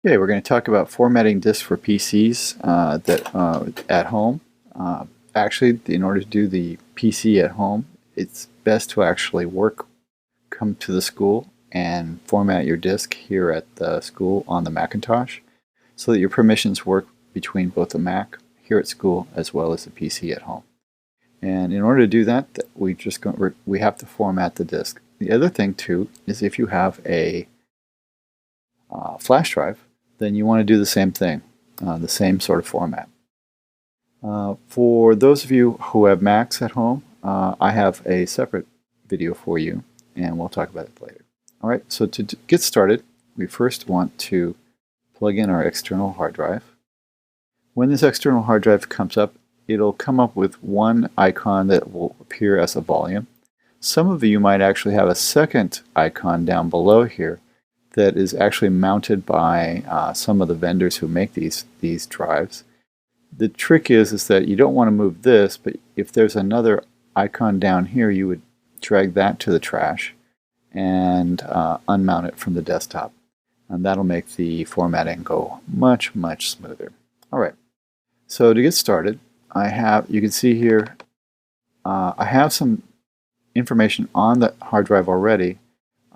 Okay, we're going to talk about formatting disks for PCs at home. Actually, in order to do the PC at home, it's best to actually come to the school and format your disk here at the school on the Macintosh so that your permissions work between both the Mac here at school as well as the PC at home. And in order to do that, we have to format the disk. The other thing too is if you have a flash drive, then you want to do the same thing, the same sort of format. For those of you who have Macs at home, I have a separate video for you, and we'll talk about it later. All right, so to get started, we first want to plug in our external hard drive. When this external hard drive comes up, it'll come up with one icon that will appear as a volume. Some of you might actually have a second icon down below here that is actually mounted by some of the vendors who make these drives. The trick is that you don't want to move this, but if there's another icon down here, you would drag that to the trash and unmount it from the desktop. And that'll make the formatting go much, much smoother. All right, so to get started, you can see here, I have some information on the hard drive already.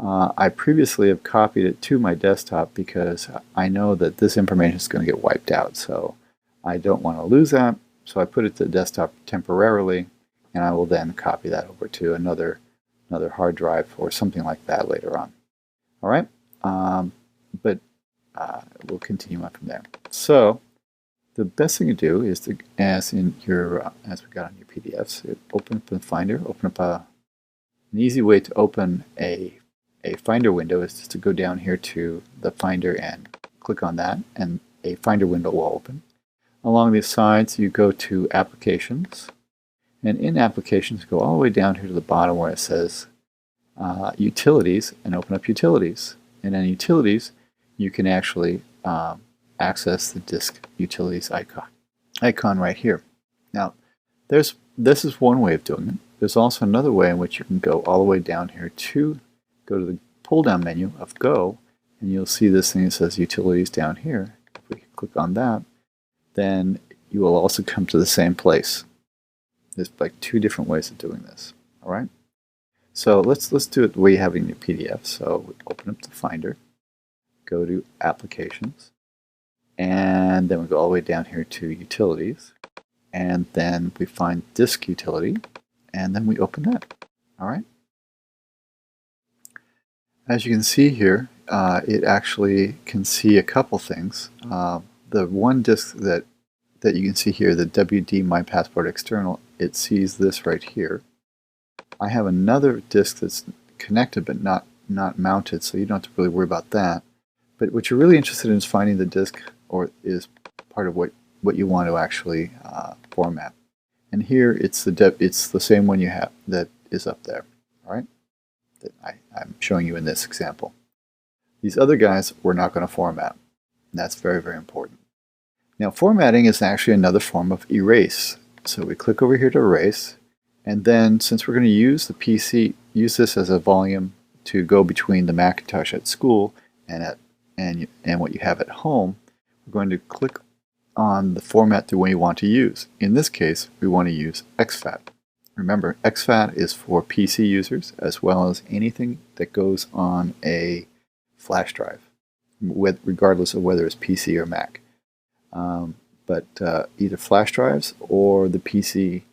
I previously have copied it to my desktop because I know that this information is going to get wiped out, so I don't want to lose that. So I put it to the desktop temporarily, and I will then copy that over to another hard drive or something like that later on. All right, but we'll continue on from there. So the best thing to do is to, as we got on your PDFs, open up the Finder. An easy way to open a Finder window is just to go down here to the Finder and click on that, and a Finder window will open. Along the sides, you go to Applications, and in Applications, go all the way down here to the bottom where it says Utilities, and open up Utilities. And in Utilities, you can actually access the Disk Utilities icon right here. Now, this is one way of doing it. There's also another way in which you can go all the way down here to go to the pull-down menu of Go, and you'll see this thing that says Utilities down here. If we click on that, then you will also come to the same place. There's like two different ways of doing this. All right. So let's do it the way you have it in your PDF. So we open up the Finder, go to Applications, and then we go all the way down here to Utilities, and then we find Disk Utility, and then we open that. All right. As you can see here, it actually can see a couple things. The one disk that you can see here, the WD My Passport External, it sees this right here. I have another disk that's connected but not mounted, so you don't have to really worry about that. But what you're really interested in is finding the disk, or is part of what you want to actually format. And here it's the same one you have that is up there. All right, that I'm showing you in this example. These other guys we're not going to format. And that's very, very important. Now, formatting is actually another form of erase. So we click over here to erase, and then since we're going to use the PC, use this as a volume to go between the Macintosh at school and what you have at home, we're going to click on the format the way you want to use. In this case, we want to use exFAT. Remember, exFAT is for PC users as well as anything that goes on a flash drive, regardless of whether it's PC or Mac. But either flash drives or the PC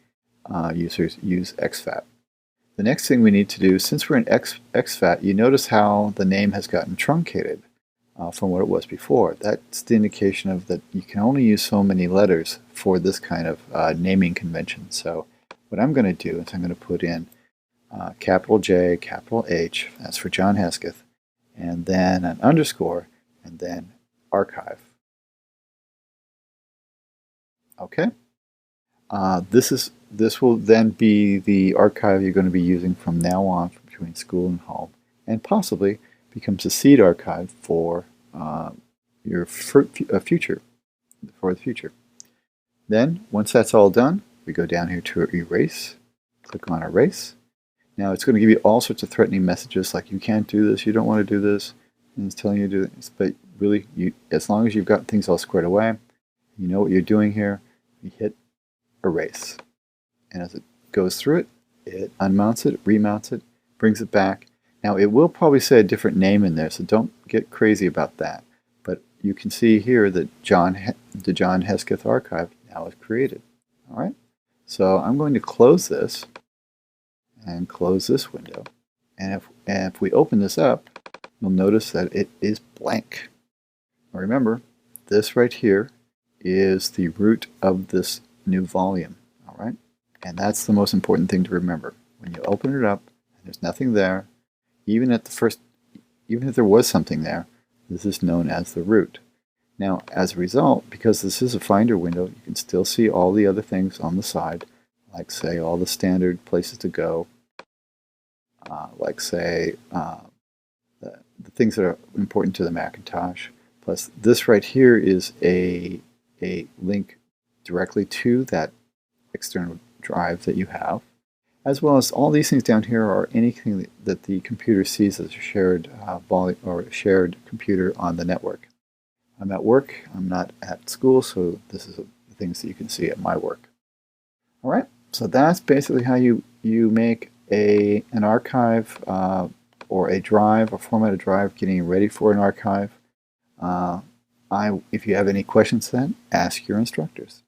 users use exFAT. The next thing we need to do, since we're in exFAT, you notice how the name has gotten truncated from what it was before. That's the indication of that you can only use so many letters for this kind of naming convention. So what I'm going to do is I'm going to put in capital J, capital H, that's for John Hesketh, and then an underscore, and then archive. Okay. This will then be the archive you're going to be using from now on between school and home, and possibly becomes a seed archive for your future. Then, once that's all done, we go down here to erase, click on erase. Now it's going to give you all sorts of threatening messages like you can't do this, you don't want to do this, and it's telling you to do this. But really, as long as you've got things all squared away, you know what you're doing here, you hit erase. And as it goes through it, it unmounts it, remounts it, brings it back. Now it will probably say a different name in there, so don't get crazy about that. But you can see here that the John Hesketh archive now is created. All right. So I'm going to close this and close this window. And if we open this up, you'll notice that it is blank. Now remember, this right here is the root of this new volume. All right. And that's the most important thing to remember. When you open it up, and there's nothing there, even if there was something there, this is known as the root. Now, as a result, because this is a Finder window, you can still see all the other things on the side, like say all the standard places to go, like say the things that are important to the Macintosh. Plus, this right here is a link directly to that external drive that you have, as well as all these things down here are anything that the computer sees as a shared volume or a shared computer on the network. I'm at work, I'm not at school, so this is the things that you can see at my work. All right, so that's basically how you make an archive or a drive, a formatted drive, getting ready for an archive. If you have any questions then, ask your instructors.